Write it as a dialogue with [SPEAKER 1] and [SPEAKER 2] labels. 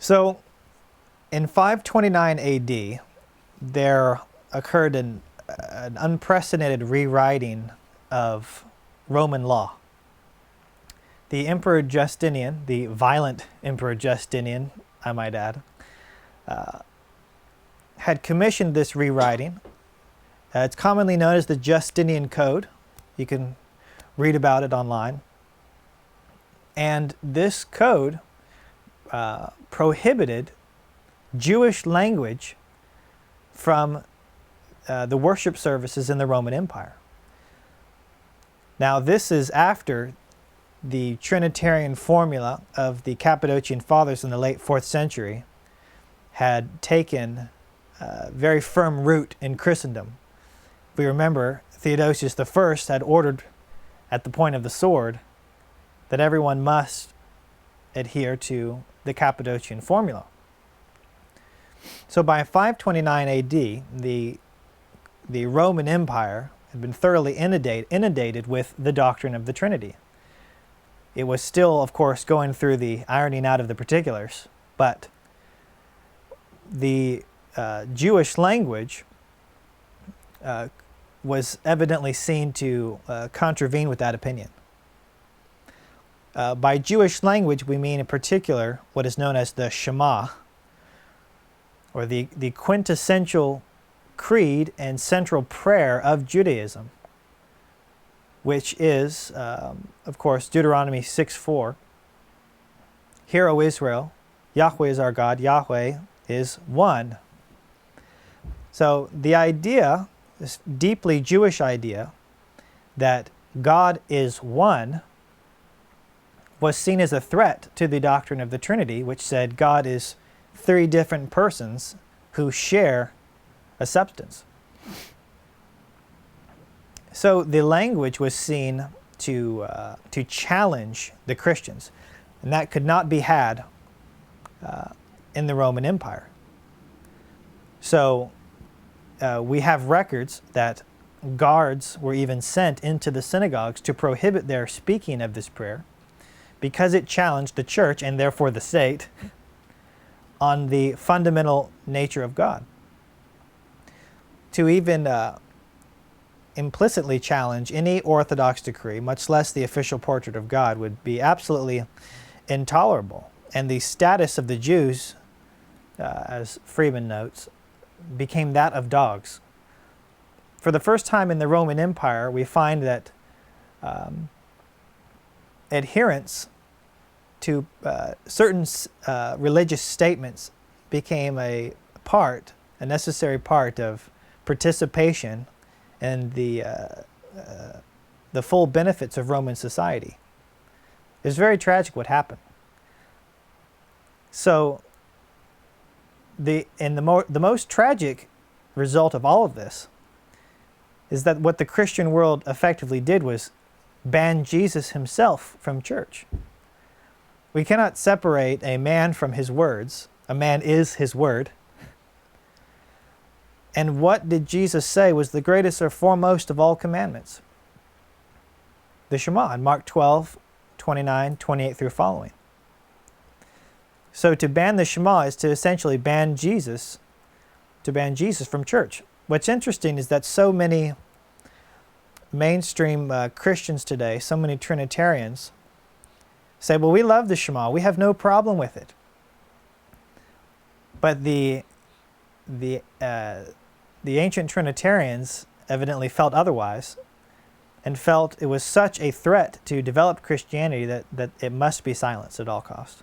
[SPEAKER 1] So in 529 AD, there occurred an unprecedented rewriting of Roman law. The Emperor Justinian, the violent Emperor Justinian, I might add, had commissioned this rewriting. It's commonly known as the Justinian Code. You can read about it online. And this code prohibited Jewish language from the worship services in the Roman Empire. Now, this is after the Trinitarian formula of the Cappadocian Fathers in the late 4th century had taken very firm root in Christendom. If we remember, Theodosius I had ordered at the point of the sword that everyone must adhere to the Cappadocian formula. So by 529 AD, the Roman Empire had been thoroughly inundated with the doctrine of the Trinity. It was still, of course, going through the ironing out of the particulars, but the Jewish language was evidently seen to contravene with that opinion. By Jewish language, we mean in particular what is known as the Shema, or the quintessential creed and central prayer of Judaism, which is, of course, Deuteronomy 6:4. Hear, O Israel, Yahweh is our God, Yahweh is one. So the idea, this deeply Jewish idea, that God is one, was seen as a threat to the doctrine of the Trinity, which said God is three different persons who share a substance. So the language was seen to challenge the Christians, and that could not be had in the Roman Empire. So we have records that guards were even sent into the synagogues to prohibit their speaking of this prayer because it challenged the church and therefore the state on the fundamental nature of God. To even implicitly challenge any Orthodox decree, much less the official portrait of God, would be absolutely intolerable. And the status of the Jews, as Freeman notes, became that of dogs. For the first time in the Roman Empire, we find that adherence to certain religious statements became a necessary part of participation in the full benefits of Roman society. It's very tragic what happened. So the most tragic result of all of this is that what the Christian world effectively did was ban Jesus himself from church. We cannot separate a man from his words. A man is his word. And what did Jesus say was the greatest or foremost of all commandments? The Shema in Mark 12, 29, 28 through following. So to ban the Shema is to essentially ban Jesus from church. What's interesting is that so many mainstream Christians today, so many Trinitarians, say, well, we love the Shema, we have no problem with it. But the ancient Trinitarians evidently felt otherwise and felt it was such a threat to develop Christianity that it must be silenced at all costs.